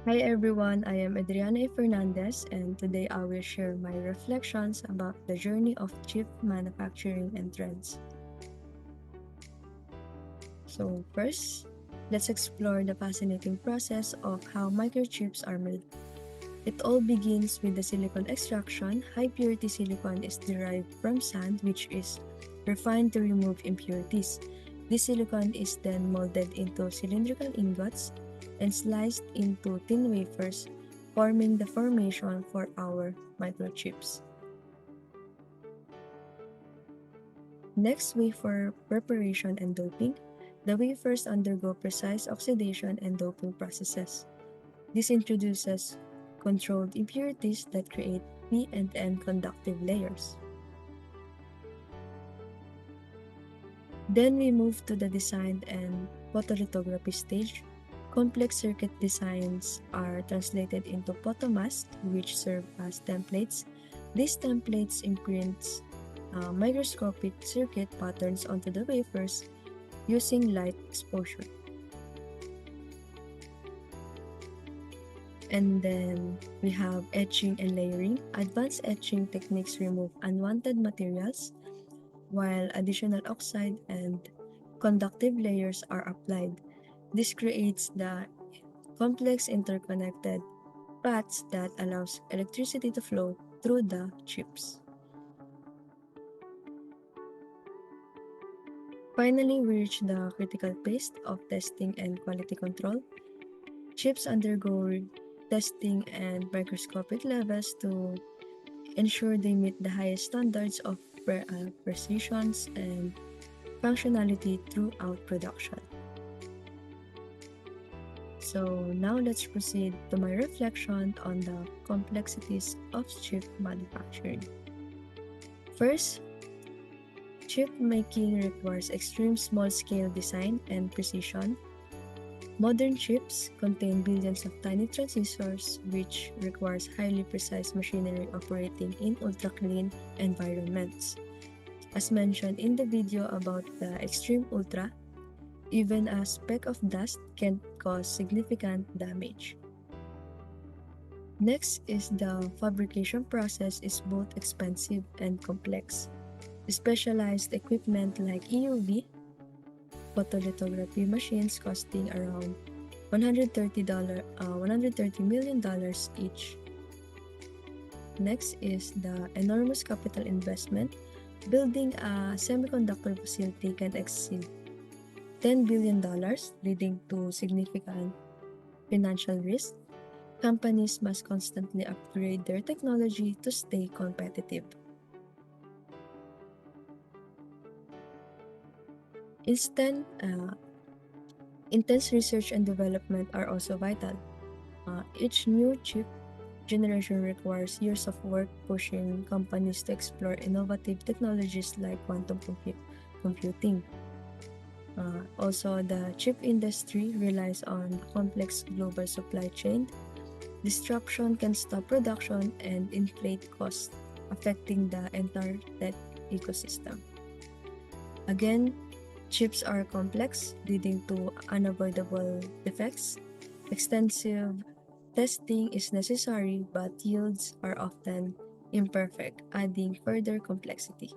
Hi everyone, I am Adriana Fernandez and today I will share my reflections about the journey of chip manufacturing and trends. So first, let's explore the fascinating process of how microchips are made. It all begins with the silicon extraction. High purity silicon is derived from sand which is refined to remove impurities. This silicon is then molded into cylindrical ingots and sliced into thin wafers, forming the formation for our microchips. Next, wafer preparation and doping. The wafers undergo precise oxidation and doping processes. This introduces controlled impurities that create P and N conductive layers. Then we move to the design and photolithography stage. Complex circuit designs are translated into photomasks, which serve as templates. These templates imprint microscopic circuit patterns onto the wafers using light exposure. And then we have etching and layering. Advanced etching techniques remove unwanted materials, while additional oxide and conductive layers are applied. This creates the complex interconnected paths that allows electricity to flow through the chips. Finally, we reach the critical phase of testing and quality control. Chips undergo testing and microscopic levels to ensure they meet the highest standards of precision and functionality throughout production. So now let's proceed to my reflection on the complexities of chip manufacturing. First, chip making requires extreme small-scale design and precision. Modern chips contain billions of tiny transistors, which requires highly precise machinery operating in ultra-clean environments. As mentioned in the video about the extreme ultra, even a speck of dust can cause significant damage. Next is the fabrication process is both expensive and complex. Specialized equipment like EUV, photolithography machines costing around $130 million each. Next is the enormous capital investment. Building a semiconductor facility can exceed $10 billion, leading to significant financial risk. Companies must constantly upgrade their technology to stay competitive. Intense research and development are also vital. Each new chip generation requires years of work, pushing companies to explore innovative technologies like computing. Also, the chip industry relies on complex global supply chain. Disruption can stop production and inflate costs, affecting the entire tech ecosystem. Again, chips are complex, leading to unavoidable defects. Extensive testing is necessary, but yields are often imperfect, adding further complexity.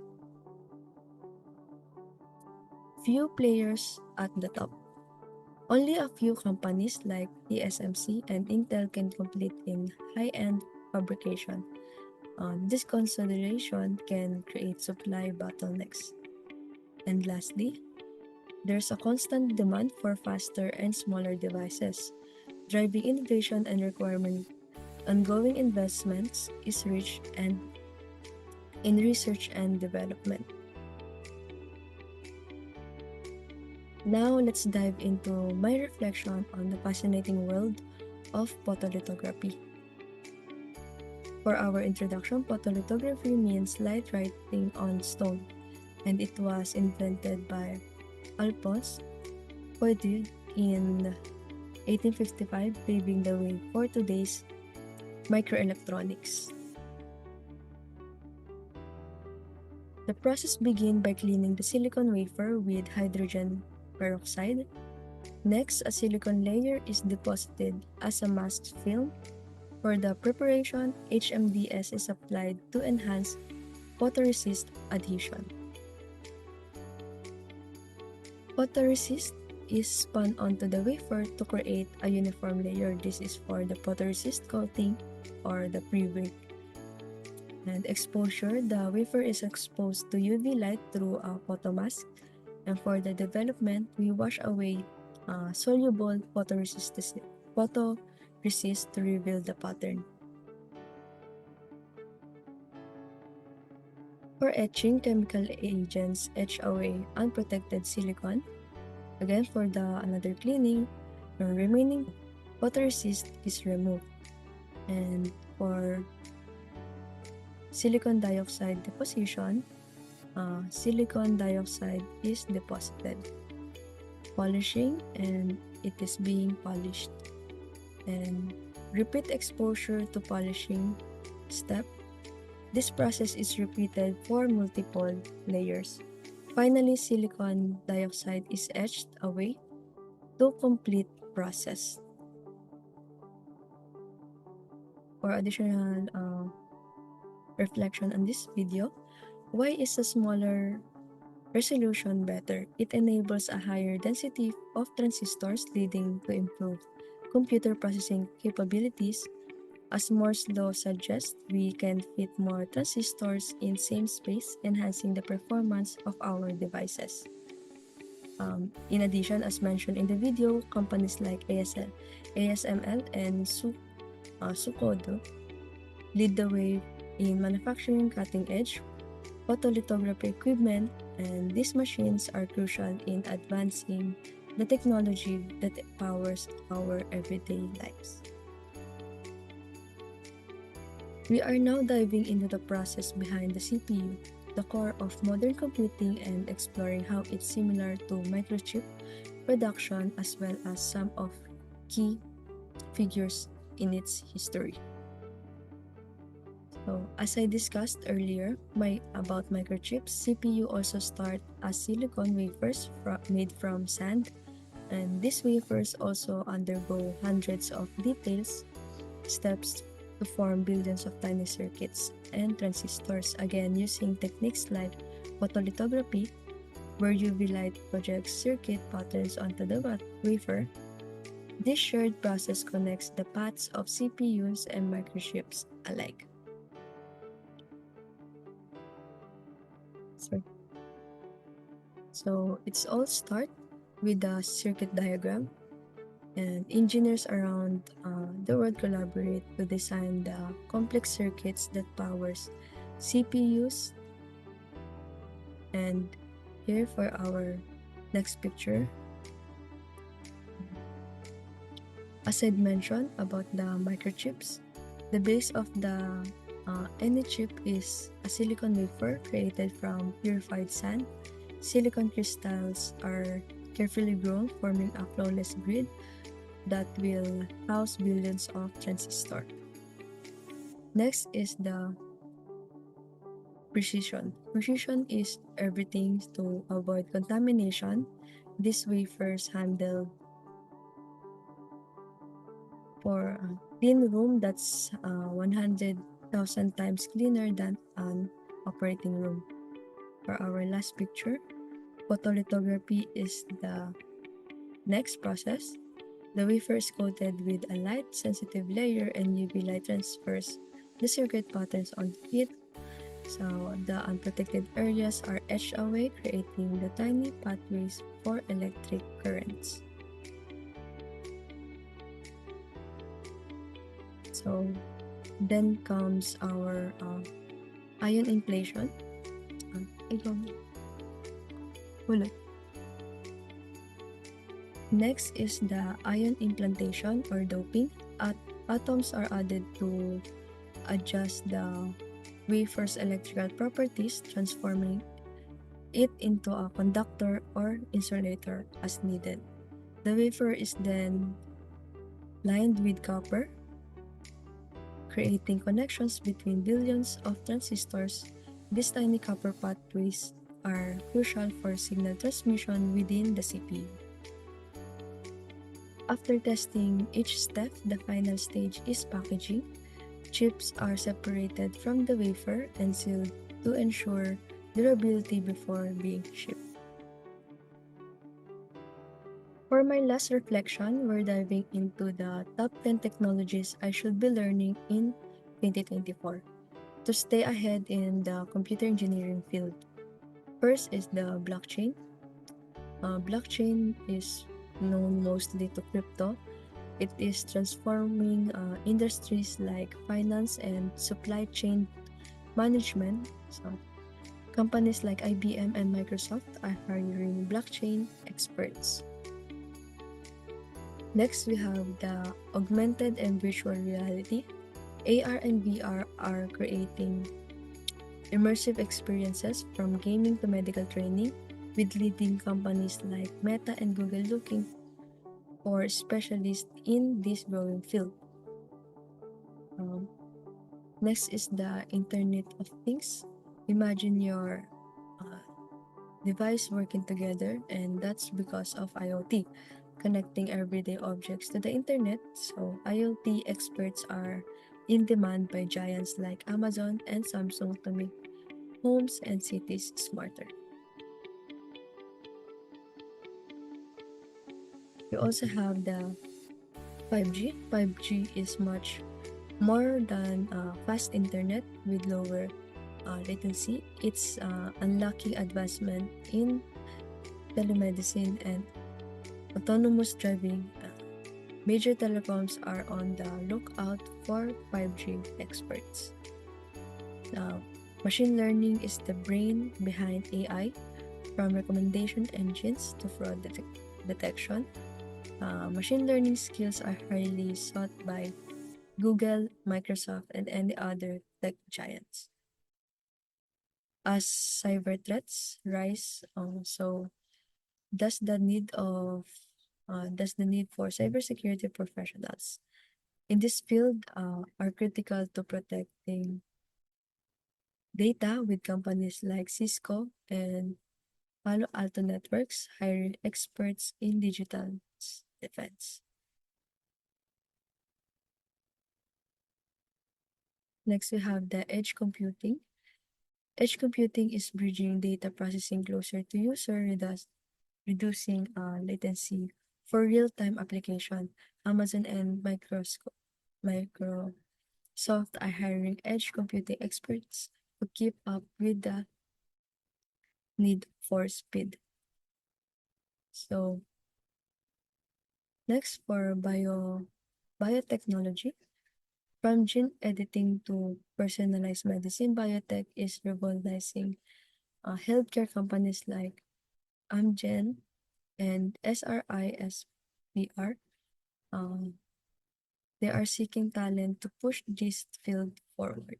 Few players at the top. Only a few companies like TSMC and Intel can compete in high-end fabrication. This consideration can create supply bottlenecks. And lastly, there's a constant demand for faster and smaller devices. Driving innovation and requiring ongoing investments is rich and in research and development. Now let's dive into my reflection on the fascinating world of photolithography. For our introduction, photolithography means light writing on stone, and it was invented by Alphonse Poidieu in 1855, paving the way for today's microelectronics. The process begins by cleaning the silicon wafer with hydrogen peroxide. Next, a silicon layer is deposited as a masked film. For the preparation, HMDS is applied to enhance photoresist adhesion. Photoresist is spun onto the wafer to create a uniform layer. This is for the photoresist coating or the pre-bake. And exposure, the wafer is exposed to UV light through a photomask. And for the development, we wash away soluble photoresist to reveal the pattern. For etching, chemical agents etch away unprotected silicon. Again, for the another cleaning, the remaining photoresist is removed. And for silicon dioxide deposition, silicon dioxide is deposited. Polishing, and it is being polished. And repeat exposure to polishing step. This process is repeated for multiple layers. Finally, silicon dioxide is etched away to complete process. For additional reflection on this video, why is a smaller resolution better? It enables a higher density of transistors, leading to improved computer processing capabilities. As Moore's law suggests, we can fit more transistors in same space, enhancing the performance of our devices. In addition, as mentioned in the video, companies like ASML and Sukodo lead the way in manufacturing cutting-edge photolithography equipment, and these machines are crucial in advancing the technology that powers our everyday lives. We are now diving into the process behind the CPU, the core of modern computing, and exploring how it's similar to microchip production as well as some of key figures in its history. So, as I discussed earlier about microchips, CPU also start as silicon wafers made from sand, and these wafers also undergo hundreds of details steps to form billions of tiny circuits and transistors, again using techniques like photolithography, where UV light projects circuit patterns onto the wafer. This shared process connects the paths of CPUs and microchips alike. So it's all start with the circuit diagram, and engineers around the world collaborate to design the complex circuits that powers CPUs. And here for our next picture, as I mentioned about the microchips, the base of any chip is a silicon wafer created from purified sand. Silicon crystals are carefully grown, forming a flawless grid that will house billions of transistors. Next is the precision. Precision is everything to avoid contamination. These wafers handle for a clean room that's 100,000 times cleaner than an operating room. For our last picture, photolithography is the next process. The wafer is coated with a light-sensitive layer, and UV light transfers the circuit patterns onto it. So the unprotected areas are etched away, creating the tiny pathways for electric currents. So then comes our ion implantation. Next is the ion implantation or doping. Atoms are added to adjust the wafer's electrical properties, transforming it into a conductor or insulator as needed. The wafer is then lined with copper, creating connections between billions of transistors. These tiny copper pathways are crucial for signal transmission within the CPU. After testing each step, the final stage is packaging. Chips are separated from the wafer and sealed to ensure durability before being shipped. For my last reflection, we're diving into the top 10 technologies I should be learning in 2024 to stay ahead in the computer engineering field. First is the blockchain. Blockchain is known mostly to crypto. It is transforming industries like finance and supply chain management. So, companies like IBM and Microsoft are hiring blockchain experts. Next, we have the augmented and virtual reality. AR and VR are creating immersive experiences from gaming to medical training, with leading companies like Meta and Google looking for specialists in this growing field. Um, Next is the Internet of Things. Imagine your uh, device working together, and that's because of IoT, connecting everyday objects to the internet. So, IoT experts are in demand by giants like Amazon and Samsung to make homes and cities smarter. We also have the 5G. 5G is much more than fast internet with lower latency. It's unlocking advancement in telemedicine and autonomous driving. Major telecoms are on the lookout for 5G experts. Now, machine learning is the brain behind AI, from recommendation engines to fraud detection. Machine learning skills are highly sought by Google, Microsoft, and any other tech giants. As cyber threats rise, so does the need of does the need for cybersecurity professionals in this field are critical to protecting data, with companies like Cisco and Palo Alto Networks hiring experts in digital defense. Next, we have the edge computing. Edge computing is bridging data processing closer to user, reducing latency for real-time application. Amazon and Microsoft are hiring edge computing experts to keep up with the need for speed. So next, for biotechnology, from gene editing to personalized medicine, biotech is revolutionizing healthcare. Companies like Amgen and SRISPR, um, they are seeking talent to push this field forward.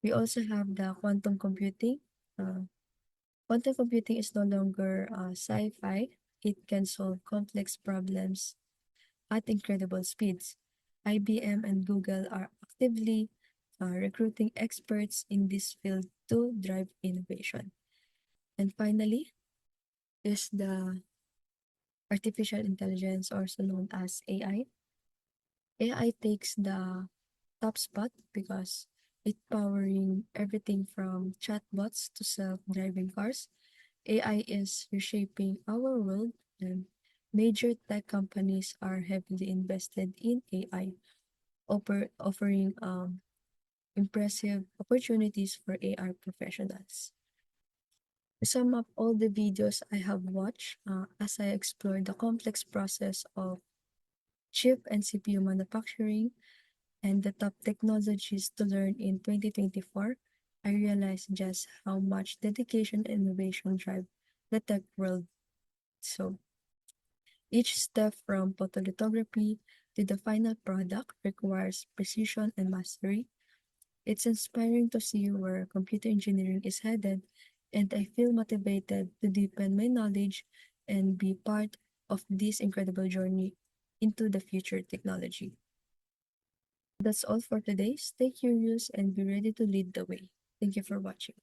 We also have the quantum computing. Uh, Quantum computing is no longer sci-fi. It can solve complex problems at incredible speeds. IBM and Google are actively recruiting experts in this field to drive innovation. And finally, is the artificial intelligence, also known as AI. AI takes the top spot because it powering everything from chatbots to self-driving cars. AI is reshaping our world, and major tech companies are heavily invested in AI, offering impressive opportunities for AI professionals. To sum up all the videos I have watched as I explore the complex process of chip and CPU manufacturing and the top technologies to learn in 2024, I realized just how much dedication and innovation drive the tech world. So, each step from photolithography to the final product requires precision and mastery. It's inspiring to see where computer engineering is headed, and I feel motivated to deepen my knowledge and be part of this incredible journey into the future technology. That's all for today. Stay curious and be ready to lead the way. Thank you for watching.